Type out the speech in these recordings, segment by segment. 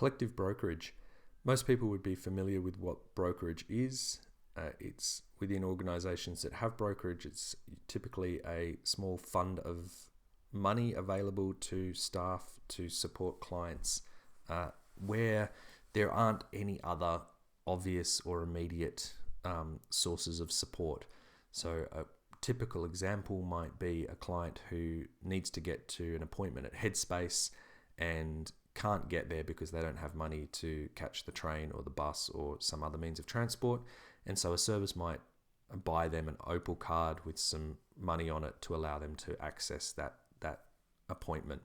Collective brokerage. Most people would be familiar with what brokerage is. It's within organizations that have brokerage. It's typically a small fund of money available to staff to support clients where there aren't any other obvious or immediate sources of support. So a typical example might be a client who needs to get to an appointment at Headspace and can't get there because they don't have money to catch the train or the bus or some other means of transport. And so a service might buy them an Opal card with some money on it to allow them to access that appointment.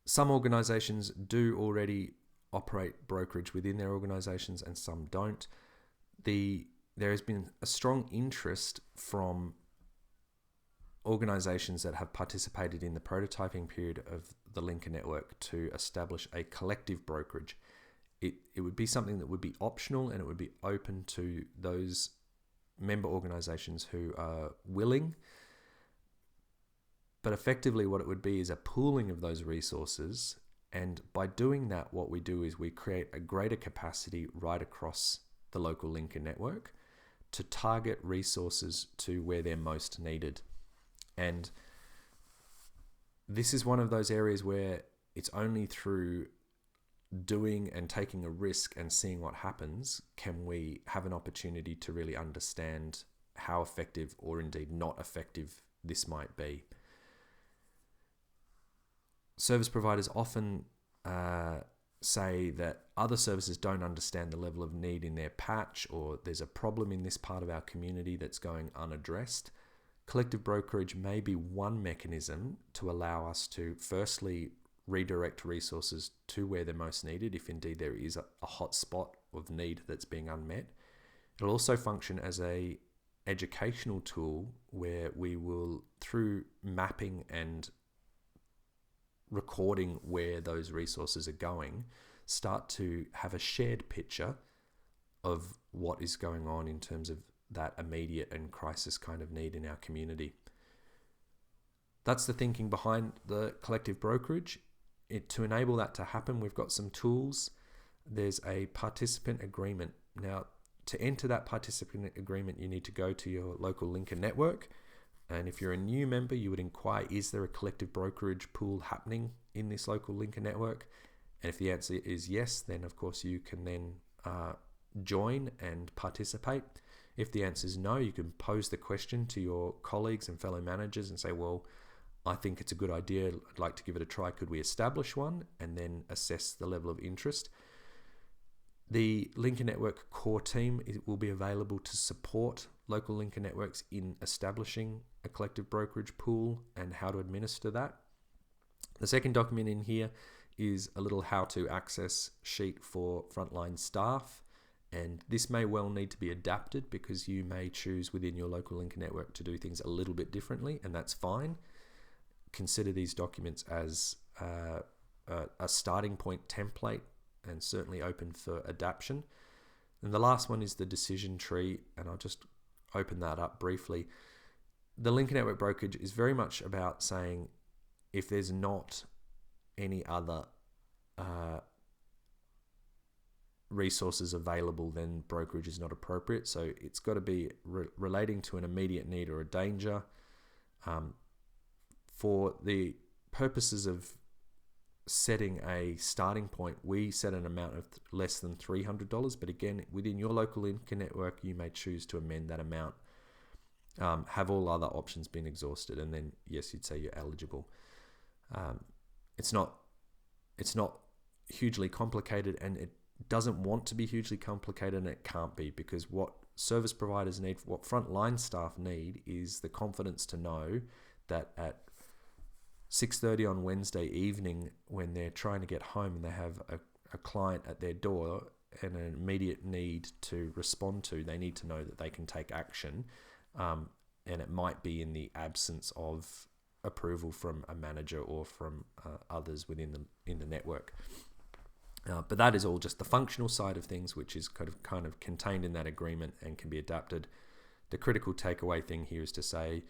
Some organizations do already operate brokerage within their organizations and some don't. There has been a strong interest from organizations that have participated in the prototyping period of the Linker Network to establish a collective brokerage. It would be something that would be optional, and it would be open to those member organizations who are willing. But effectively what it would be is a pooling of those resources. And by doing that, what we do is we create a greater capacity right across the local Linker network to target resources to where they're most needed. And this is one of those areas where it's only through doing and taking a risk and seeing what happens can we have an opportunity to really understand how effective or indeed not effective this might be. Service providers often say that other services don't understand the level of need in their patch, or there's a problem in this part of our community that's going unaddressed. Collective brokerage may be one mechanism to allow us to firstly redirect resources to where they're most needed, if indeed there is a hot spot of need that's being unmet. It'll also function as a educational tool where we will, through mapping and recording where those resources are going, start to have a shared picture of what is going on in terms of that immediate and crisis kind of need in our community. That's the thinking behind the collective brokerage. To enable that to happen, we've got some tools. There's a participant agreement. Now, to enter that participant agreement, you need to go to your local Linker network. And if you're a new member, you would inquire, is there a collective brokerage pool happening in this local Linker network? And if the answer is yes, then of course you can then join and participate. If the answer is no, you can pose the question to your colleagues and fellow managers and say, well, I think it's a good idea. I'd like to give it a try. Could we establish one? And then assess the level of interest. The Linker Network core team will be available to support local Linker networks in establishing a collective brokerage pool and how to administer that. The second document in here is a little how to access sheet for frontline staff. And this may well need to be adapted because you may choose within your local Linker network to do things a little bit differently, and that's fine. Consider these documents as a starting point template and certainly open for adaptation. And the last one is the decision tree, and I'll just open that up briefly. The Linker Network brokerage is very much about saying if there's not any other resources available, then brokerage is not appropriate. So it's got to be relating to an immediate need or a danger. For the purposes of setting a starting point, we set an amount of less than $300, but again, within your local Linker network, you may choose to amend that amount. Have all other options been exhausted, and then yes, you'd say you're eligible. It's not hugely complicated, and it doesn't want to be hugely complicated, and it can't be, because what service providers need, what frontline staff need, is the confidence to know that at 6:30 on Wednesday evening, when they're trying to get home and they have a client at their door and an immediate need to respond to, they need to know that they can take action. And it might be in the absence of approval from a manager or from others within the network. But that is all just the functional side of things, which is kind of contained in that agreement and can be adapted. The critical takeaway thing here is to say,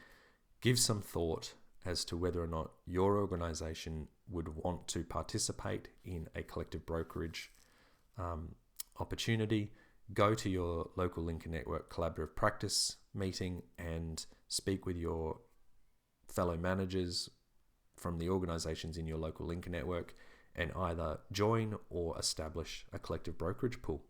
give some thought as to whether or not your organization would want to participate in a collective brokerage opportunity, go to your local Lincoln Network collaborative practice meeting and speak with your fellow managers from the organizations in your local Lincoln Network and either join or establish a collective brokerage pool.